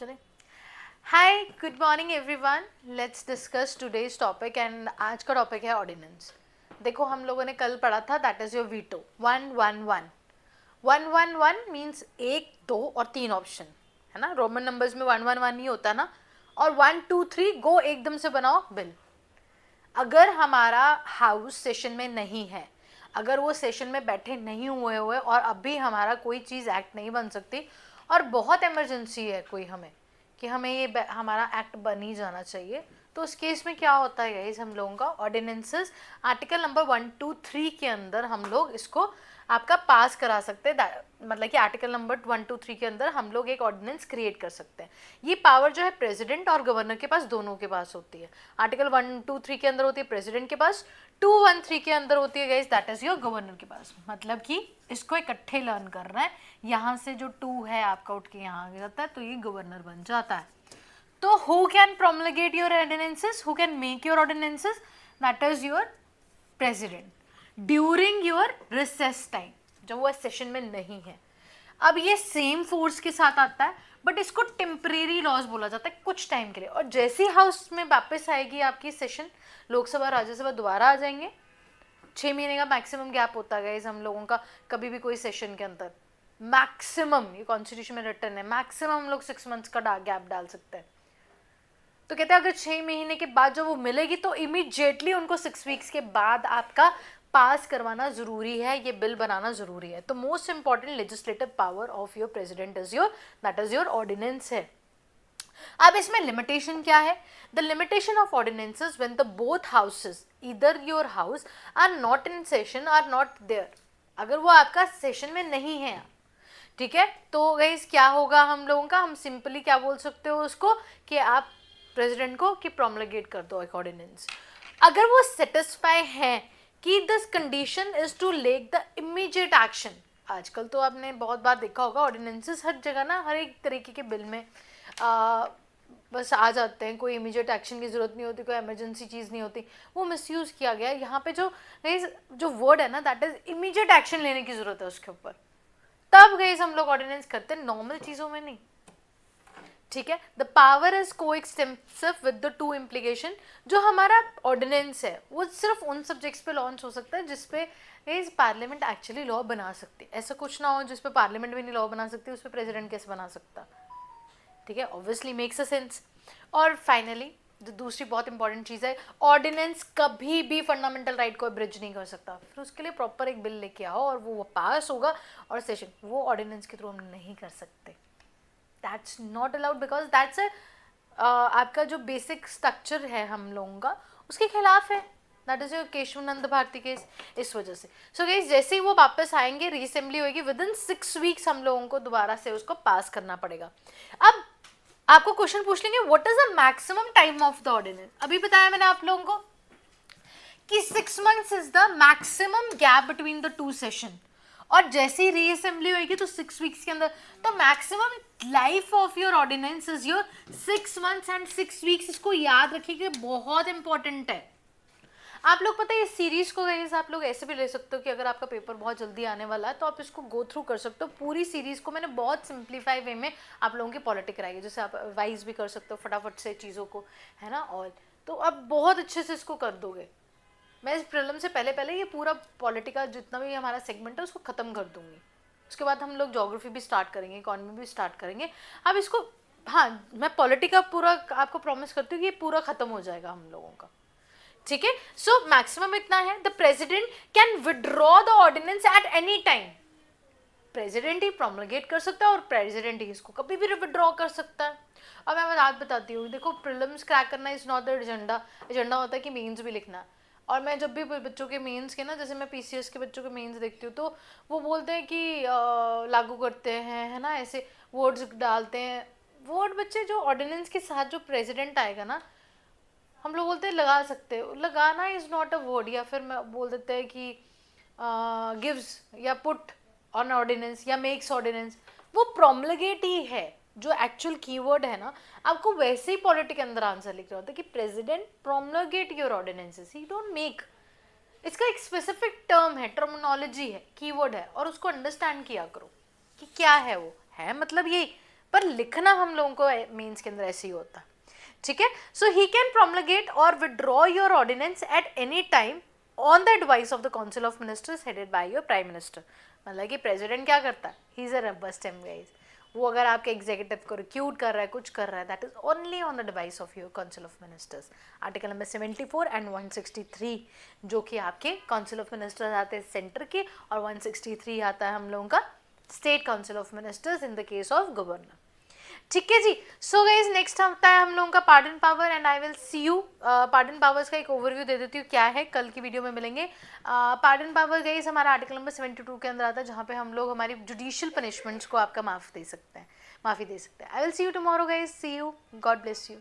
चले। Hi, good morning everyone. Let's discuss today's topic and आज का टॉपिक है ऑर्डिनेंस। देखो, हम लोगों ने कल पढ़ा था that is your veto 111। 111 means 1, 2 और 3 ऑप्शन है ना। रोमन नंबर्स में 111 ही होता ना। और 1, 2, 3 गो एकदम से बनाओ बिल। अगर हमारा हाउस सेशन में नहीं है, अगर वो सेशन में बैठे नहीं हुए और अभी हमारा कोई चीज़ एक्ट नहीं बन सकती और बहुत इमरजेंसी है कोई हमें कि हमें ये हमारा एक्ट बन ही जाना चाहिए, तो उस केस में क्या होता है गाइस, हम लोगों का ऑर्डिनेंसेस आर्टिकल नंबर 1, 2, 3 के अंदर हम लोग इसको आपका पास करा सकते हैं। मतलब कि आर्टिकल नंबर 1, 2, 3 के अंदर हम लोग एक ऑर्डिनेंस क्रिएट कर सकते हैं। ये पावर जो है प्रेसिडेंट और गवर्नर के पास, दोनों के पास होती है। आर्टिकल 1, 2, 3 के अंदर होती है प्रेसिडेंट के पास, 2, 1, 3 के अंदर होती है guys that is your governor के पास। मतलब कि इसको इकट्ठे लर्न कर रहे हैं। यहाँ से जो 2 है आपका उठ के यहाँ आ जाता है, तो ये गवर्नर बन जाता है। तो who can promulgate your ordinances, who can make your ordinances, that is your president during your recess time, जब वो सेशन में नहीं है। अब ये सेम फोर्स के साथ आता है, बट इसको टेम्परेरी लॉज बोला जाता है, कुछ टाइम के लिए। और जैसे हाउस में वापस आएगी आपकी सेशन, लोकसभा राज्यसभा दोबारा आ जाएंगे। 6 महीने का मैक्सिमम गैप होता है गाइस हम लोगों का कभी भी कोई सेशन के अंदर। मैक्सिमम, ये कॉन्स्टिट्यूशन में रिटर्न है, मैक्सिमम हम लोग 6 मंथ्स का गैप डाल सकते हैं। तो कहते हैं अगर 6 महीने के बाद जब वो मिलेगी तो इमीडिएटली उनको 6 वीक्स के बाद आपका पास करवाना जरूरी है, ये बिल बनाना जरूरी है। तो most important legislative power of your president is your, that is your ordinance है। अब इसमें लिमिटेशन क्या है? The limitation of ordinances when the both houses, either your house are not in session, are not there. अगर वो आपका session में नहीं है, ठीक है, तो गाइस क्या होगा हम लोगों का, हम सिंपली क्या बोल सकते हो उसको कि आप प्रेसिडेंट को कि प्रोमलगेट कर दो एक ऑर्डिनेंस। अगर वो सेटिस्फाई है कि this condition is to take the immediate action. आजकल तो आपने बहुत बार देखा होगा ऑर्डिनेंसेस हर जगह ना, हर एक तरीके के बिल में बस आ जाते हैं, कोई इमीडिएट एक्शन की जरूरत नहीं होती, कोई इमरजेंसी चीज़ नहीं होती, वो मिसयूज़ किया गया। यहाँ पे जो वर्ड है ना, दैट इज इमीडिएट एक्शन लेने की जरूरत है उसके ऊपर, तब गई हम लोग ऑर्डिनेंस करते हैं, नॉर्मल चीज़ों में नहीं। ठीक है, द पावर इज को extensive with the two implication. जो हमारा ऑर्डिनेंस है वो सिर्फ उन सब्जेक्ट्स पे लॉन्च हो सकता है जिसपे पार्लियामेंट एक्चुअली लॉ बना सकती है। ऐसा कुछ ना हो जिसपे पार्लियामेंट भी नहीं लॉ बना सकती, उस पर प्रेसिडेंट कैसे बना सकता? ठीक है, ऑब्वियसली मेक्स अ सेंस। और फाइनली जो दूसरी बहुत इंपॉर्टेंट चीज़ है, ऑर्डिनेंस कभी भी फंडामेंटल राइट को ब्रिज नहीं कर सकता। फिर उसके लिए प्रॉपर एक बिल लेके आओ और वो पास होगा और सेशन, वो ऑर्डिनेंस के थ्रू हम नहीं कर सकते। That's not allowed because that's आपका जो बेसिक स्ट्रक्चर है हम लोगों का, उसके खिलाफ है। That is your Kesavananda Bharati case. इस वजह से सो गाइस जैसे ही वो वापस आएंगे, रीअसेंबली होगी, विद इन 6 वीक्स हम लोगों को दोबारा से उसको पास करना पड़ेगा। अब आपको क्वेश्चन पूछ लेंगे what is the maximum time of the ordinance. अभी बताया मैंने आप लोगों को कि 6 months is the maximum gap between the 2 session, और जैसे ही रीअसेंबली होगी तो 6 वीक्स के अंदर, तो maximum life of your ordinance is your 6 months and 6 weeks. इसको याद रखिए, बहुत इंपॉर्टेंट है। आप लोग पता है इस सीरीज को गाइस आप लोग ऐसे भी ले सकते हो कि अगर आपका पेपर बहुत जल्दी आने वाला है तो आप इसको गो थ्रू कर सकते हो। पूरी सीरीज को मैंने बहुत सिंप्लीफाई वे में आप लोगों की पॉलिटिक कराई है, जैसे आप वाइज भी कर सकते हो फटाफट से चीज़ों को, है ना। और तो आप बहुत अच्छे से इसको कर दोगे। मैं इस प्रीलिम से पहले पहले ये पूरा पॉलिटिका जितना भी हमारा सेगमेंट है उसको ख़त्म कर दूंगी। उसके बाद हम लोग ज्योग्राफी भी स्टार्ट करेंगे, इकोनॉमी भी स्टार्ट करेंगे। अब इसको, हाँ, मैं पॉलिटिका पूरा आपको प्रॉमिस करती हूँ कि ये पूरा ख़त्म हो जाएगा हम लोगों का। ठीक है, सो मैक्सिमम इतना है, the president can withdraw the ordinance at any time. President ही प्रोमलगेट कर सकता है और प्रेसिडेंट ही इसको कभी भी विड्रॉ कर सकता है। अब मैं बात बताती हूँ, देखो प्रीलिम्स क्रैक करना is not the agenda. Agenda होता है कि मेंस भी लिखना है। और मैं जब भी बच्चों के मेंस के ना, जैसे मैं पीसीएस के बच्चों के मेंस देखती हूँ, तो वो बोलते हैं कि लागू करते हैं, है ना, ऐसे वर्ड्स डालते हैं। वर्ड बच्चे जो ऑर्डिनेंस के साथ जो प्रेसिडेंट आएगा ना, हम लोग बोलते हैं लगा सकते हो, लगाना इज नॉट अ वर्ड। या फिर मैं बोल देते हैं कि गिव्स या पुट ऑन ऑर्डिनेंस या मेक्स ऑर्डिनेंस, वो प्रोमलगेट ही है जो एक्चुअल कीवर्ड है ना। आपको वैसे ही पॉलिटिक के अंदर आंसर लिख रहा होता है कि president promulgate your ordinances, he don't make. इसका एक स्पेसिफिक टर्म है, टर्मिनोलॉजी है, कीवर्ड है, और उसको अंडरस्टैंड किया करो कि क्या है वो है। मतलब ये पर लिखना हम लोगों को मेंस के अंदर ऐसे ही होता है, ठीक है। सो ही कैन प्रोमलगेट और withdraw your ordinance at any time on the advice of the council of ministers headed by your prime minister. मतलब कि प्रेसिडेंट क्या करता है, he is a rubber stamp guys. वो अगर आपके एग्जीक्यूटिव को रिक्यूट कर रहा है, कुछ कर रहा है, that is only on the device of your council of ministers. Article number 74 and 163 जो कि आपके काउंसिल ऑफ मिनिस्टर्स आते हैं सेंटर के, और 163 आता है हम लोगों का state council of ministers in the case of governor, ठीक है जी। सो गाइज नेक्स्ट आता है हम लोगों का pardon power and I will see you. Pardon powers का एक ओवरव्यू दे देती हूँ क्या है, कल की वीडियो में मिलेंगे। पार्डन पावर गाइज हमारा आर्टिकल नंबर 72 के अंदर आता है, जहाँ पे हम लोग हमारी जुडिशियल पनिशमेंट्स को आपका माफ़ी दे सकते हैं। I will see you tomorrow guys, see you, God bless you.